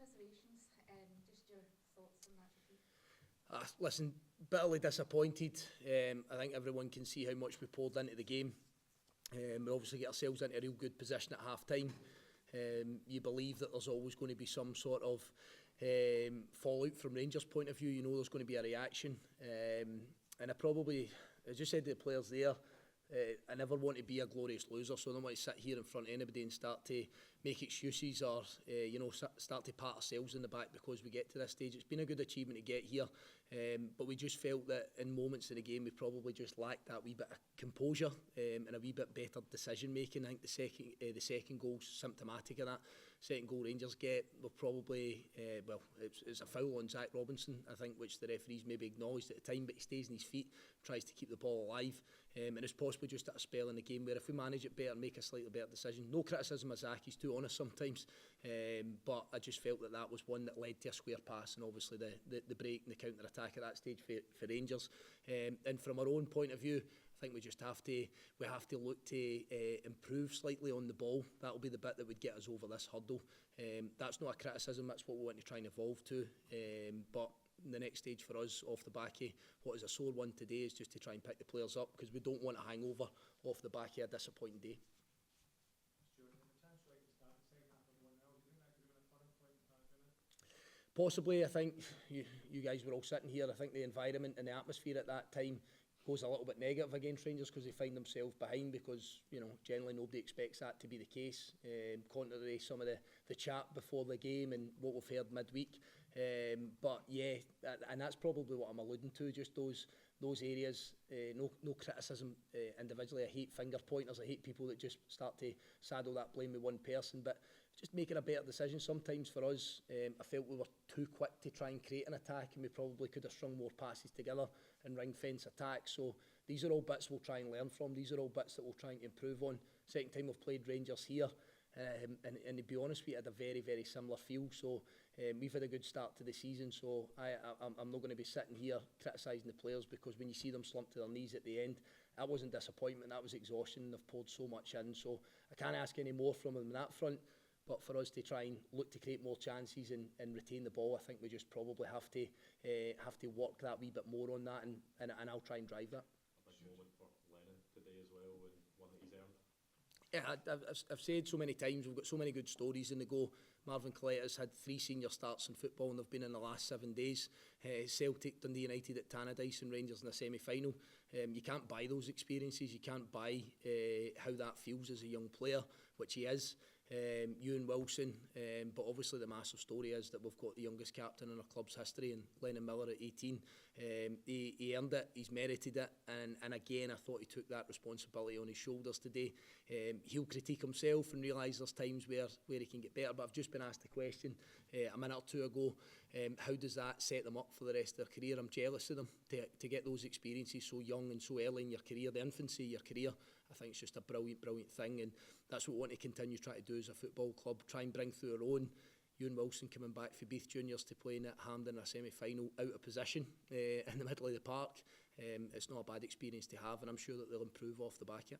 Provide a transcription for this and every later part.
reservations. Just your thoughts on that defeat. Listen, bitterly disappointed. I think everyone can see how much we poured into the game. We obviously get ourselves into a real good position at half time. You believe that there's always going to be some sort of fallout from Rangers' point of view. You know there's going to be a reaction. And I just said to the players there, I never want to be a glorious loser, so I don't want to sit here in front of anybody and start to make excuses or start to pat ourselves in the back because we get to this stage. It's been a good achievement to get here, but we just felt that in moments in the game we probably just lacked that wee bit of composure and a wee bit better decision making. I think the second goal's symptomatic of that. Second goal Rangers get, we'll probably it's a foul on Zach Robinson, I think, which the referees maybe acknowledged at the time, but he stays on his feet, tries to keep the ball alive, and it's possibly just at a spell in the game where if we manage it better, make a slightly better decision. No criticism of Zach, he's too honest sometimes, but I just felt that was one that led to a square pass and obviously the break and the counter attack at that stage for Rangers. And from our own point of view, I think we have to look to improve slightly on the ball. That'll be the bit that would get us over this hurdle. That's not a criticism, that's what we want to try and evolve to. But the next stage for us off the back of what is a sore one today is just to try and pick the players up, because we don't want a hangover off the back of a disappointing day. Stuart, the chance right to start the second half of 1-0, do you think that could have been a turning point in 5 minutes? Possibly. I think you guys were all sitting here. I think the environment and the atmosphere at that time goes a little bit negative against Rangers because they find themselves behind, because generally nobody expects that to be the case, contrary to some of the chat before the game and what we've heard midweek. But yeah, and that's probably what I'm alluding to, just those areas. No criticism individually. I hate finger pointers. I hate people that just start to saddle that blame with one person, but just making a better decision. Sometimes for us, I felt we were too quick to try and create an attack, and we probably could have strung more passes together and ring fence attacks. So these are all bits we'll try and learn from. These are all bits that we'll try and improve on. Second time we've played Rangers here, and to be honest, we had a very, very similar feel. So we've had a good start to the season. So I'm not going to be sitting here criticising the players, because when you see them slump to their knees at the end, that wasn't disappointment, that was exhaustion. They've poured so much in. So I can't ask any more from them on that front. But for us to try and look to create more chances and retain the ball, I think we just probably have to work that wee bit more on that, and I'll try and drive that. A big moment for Lennon today as well, and one that he's earned. Yeah, I've said so many times, we've got so many good stories in the go. Marvin Colletta's had 3 senior starts in football, and they've been in the last 7 days. Celtic, Dundee United at Tannadice, and Rangers in the semi-final. You can't buy those experiences. You can't buy how that feels as a young player, which he is. Ewan Wilson, but obviously the massive story is that we've got the youngest captain in our club's history, and Lennon Miller at 18. He earned it, he's merited it, and again I thought he took that responsibility on his shoulders today. He'll critique himself and realise there's times where he can get better, but I've just been asked the question a minute or two ago, how does that set them up for the rest of their career? I'm jealous of them to get those experiences so young and so early in your career, the infancy of your career. I think it's just a brilliant thing, and that's what we want to continue trying to do as a football club, try and bring through our own. Ewan Wilson coming back for Beath Juniors to play at Hampden in a semi-final out of position in the middle of the park. It's not a bad experience to have, and I'm sure that they'll improve off the back of it.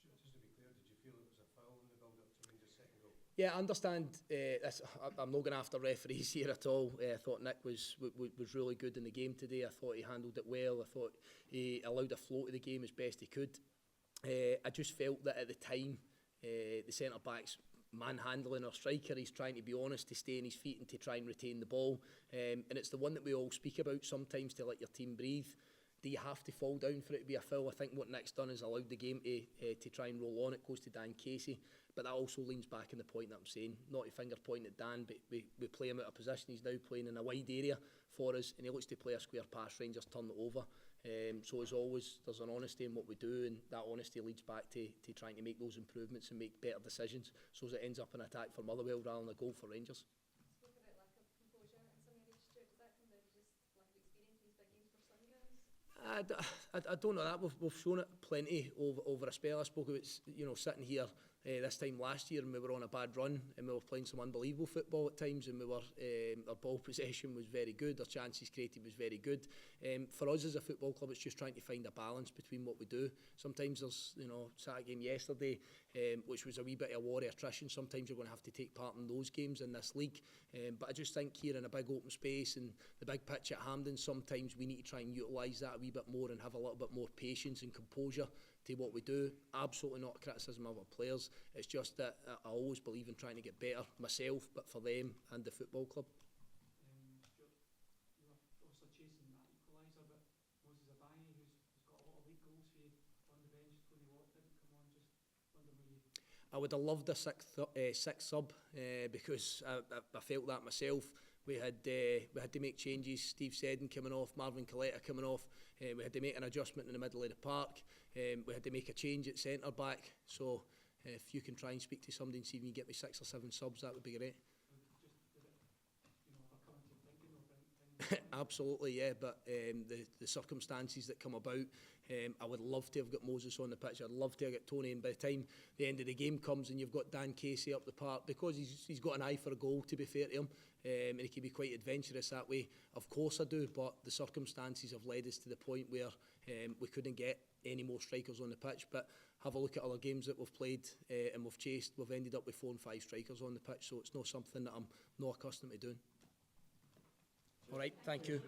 Just to be clear, did you feel it was a foul in the build-up to Rangers' second goal? Yeah, I understand. I'm not going after referees here at all. I thought Nick was really good in the game today. I thought he handled it well. I thought he allowed a flow to the game as best he could. I just felt that at the time, the centre-back's manhandling our striker, he's trying to be honest, to stay on his feet and to try and retain the ball. And it's the one that we all speak about sometimes, to let your team breathe. Do you have to fall down for it to be a foul? I think what Nick's done is allowed the game to try and roll on. It goes to Dan Casey. But that also leans back in the point that I'm saying. Not a finger point at Dan, but we play him out of position. He's now playing in a wide area for us, and he looks to play a square pass. Rangers turn it over. So as always, there's an honesty in what we do, and that honesty leads back to trying to make those improvements and make better decisions, so as it ends up an attack for Motherwell rather than a goal for Rangers. Spoke about lack of composure in some areas, Stuart. Does that come down to just lack of experience in these big games for some guys? I don't know that. We've shown it plenty over a spell. I spoke about, sitting here this time last year, and we were on a bad run, and we were playing some unbelievable football at times, and we were our ball possession was very good, our chances created was very good. For us as a football club, it's just trying to find a balance between what we do. Sometimes there's, Saturday game yesterday, which was a wee bit of a war of attrition. Sometimes you're going to have to take part in those games in this league. But I just think here in a big open space and the big pitch at Hampden, sometimes we need to try and utilise that a wee bit more and have a little bit more patience and composure to what we do. Absolutely not a criticism of our players. It's just that I always believe in trying to get better myself, but for them and the football club. Stuart, you were obviously chasing that equaliser, but Moses Abaye, who's got a lot of league goals for you, on the bench. Tony Watt didn't come on. Just wondering where you... I would have loved a sixth sub because I felt that myself. We had to make changes. Steve Seddon coming off, Marvin Coletta coming off. We had to make an adjustment in the middle of the park. We had to make a change at centre back. So if you can try and speak to somebody and see if you can get me 6 or 7 subs, that would be great. Absolutely, yeah, but the circumstances that come about, I would love to have got Moses on the pitch. I'd love to have got Tony, and by the time the end of the game comes and you've got Dan Casey up the park, because he's got an eye for a goal, to be fair to him, and he can be quite adventurous that way. Of course I do, but the circumstances have led us to the point where we couldn't get any more strikers on the pitch. But have a look at other games that we've played and we've chased. We've ended up with 4 and 5 strikers on the pitch, so it's not something that I'm not accustomed to doing. All right, thank you.